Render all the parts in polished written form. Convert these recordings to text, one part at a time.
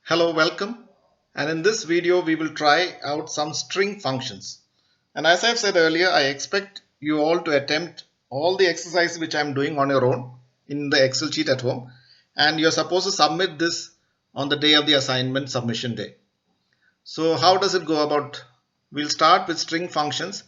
Hello, welcome. And in this video, we will try out some string functions. And as I've said earlier, I expect you all to attempt all the exercises which I'm doing on your own in the Excel sheet at home. And you're supposed to submit this on the day of the assignment submission day. So how does it go about? We'll start with string functions.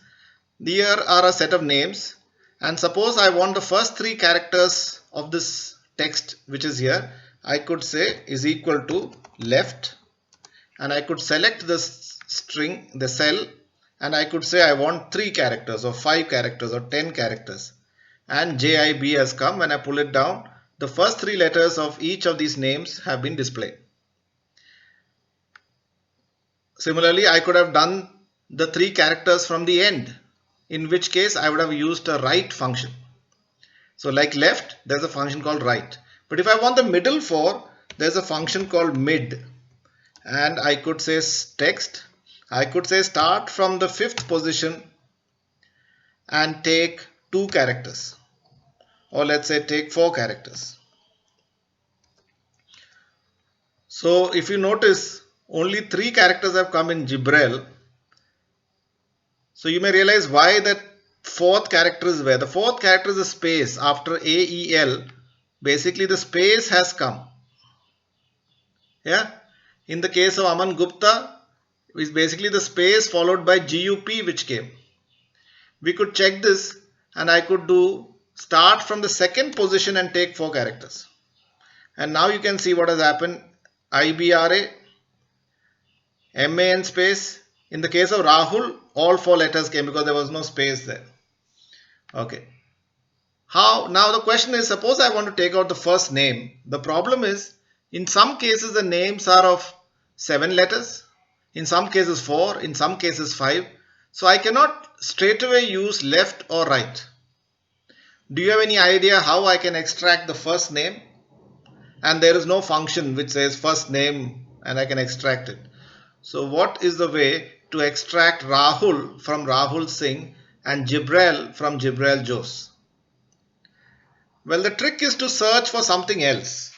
Here are a set of names. And suppose I want the first three characters of this text which is here. I could say is equal to left, and I could select the string, the cell, and I could say I want 3 characters or 5 characters or 10 characters, and JIB has come. When I pull it down, the first 3 letters of each of these names have been displayed. Similarly, I could have done the 3 characters from the end, in which case I would have used a right function. So like left, there's a function called right. But if I want the middle 4, there's a function called mid. And I could say text. I could say start from the 5th position and take 2 characters. Or let's say take 4 characters. So if you notice, only 3 characters have come in Jibril. So you may realize why that 4th character is where. The 4th character is a space after AEL. Basically the space has come. Yeah. In the case of Aman Gupta, is basically the space followed by GUP which came. We could check this, and I could do start from the 2nd position and take 4 characters. And now you can see what has happened. IBRA, MAN space. In the case of Rahul, all 4 letters came because there was no space there. Okay. How? Now the question is, suppose I want to take out the first name. The problem is, in some cases the names are of 7 letters, in some cases 4, in some cases 5. So I cannot straight away use left or right. Do you have any idea how I can extract the first name? And there is no function which says first name and I can extract it. So what is the way to extract Rahul from Rahul Singh and Jibril from Jibril Jose? Well, the trick is to search for something else.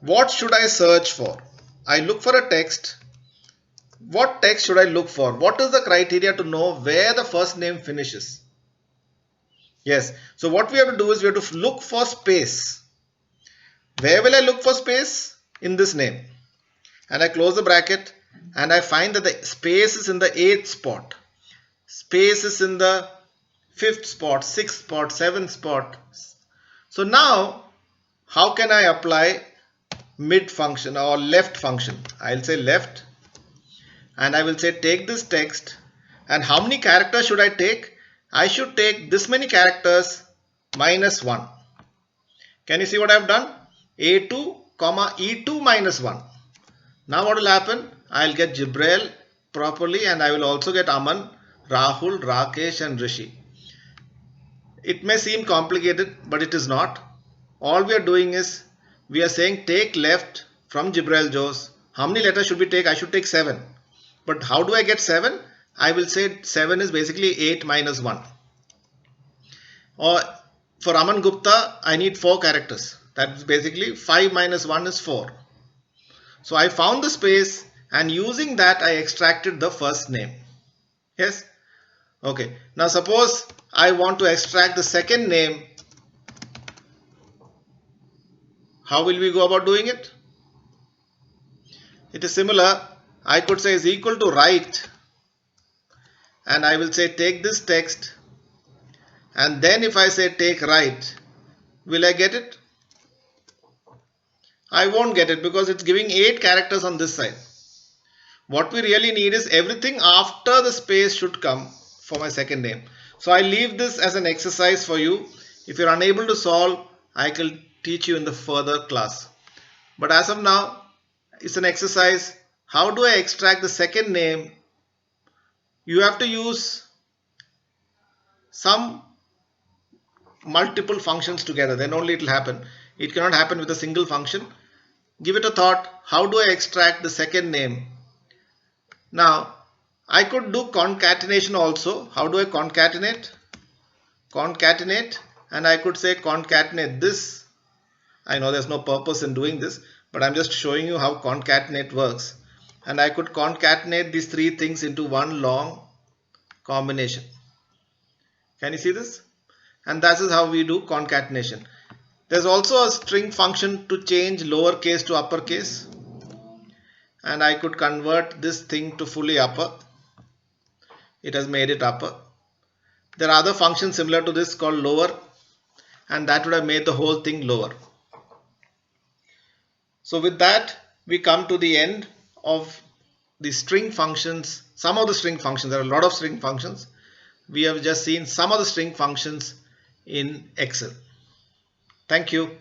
What should I search for? I look for a text. What text should I look for? What is the criteria to know where the first name finishes? Yes. So what we have to do is we have to look for space. Where will I look for space? In this name. And I close the bracket and I find that the space is in the 8th spot. Space is in the 5th spot, 6th spot, 7th spot. So now, how can I apply mid function or left function? I'll say left, and I will say take this text, and how many characters should I take? I should take this many characters minus 1. Can you see what I've done? A2, E2 minus 1. Now what will happen? I'll get Jibril properly, and I will also get Aman, Rahul, Rakesh and Rishi. It may seem complicated, but it is not. All we are doing is, we are saying take left from Jibril Jose. How many letters should we take? I should take 7. But how do I get 7? I will say 7 is basically 8 minus 1. Or for Aman Gupta, I need 4 characters. That is basically 5 minus 1 is 4. So I found the space, and using that I extracted the first name. Yes? Okay. Now suppose I want to extract the second name. How will we go about doing it? It is similar. I could say is equal to right, and I will say take this text, and then if I say take right, will I get it? I won't get it because it's giving 8 characters on this side. What we really need is everything after the space should come for my second name. So I leave this as an exercise for you. If you're unable to solve, I can teach you in the further class. But as of now, it's an exercise. How do I extract the second name? You have to use some multiple functions together. Then only it will happen. It cannot happen with a single function. Give it a thought. How do I extract the second name? Now, I could do concatenation also. How do I concatenate? Concatenate, and I could say concatenate this. I know there's no purpose in doing this, but I'm just showing you how concatenate works. And I could concatenate these three things into one long combination. Can you see this? And that is how we do concatenation. There's also a string function to change lowercase to uppercase, and I could convert this thing to fully upper. It has made it upper. There are other functions similar to this called lower, and that would have made the whole thing lower. So with that, we come to the end of the string functions. Some of the string functions, there are a lot of string functions. We have just seen some of the string functions in Excel. Thank you.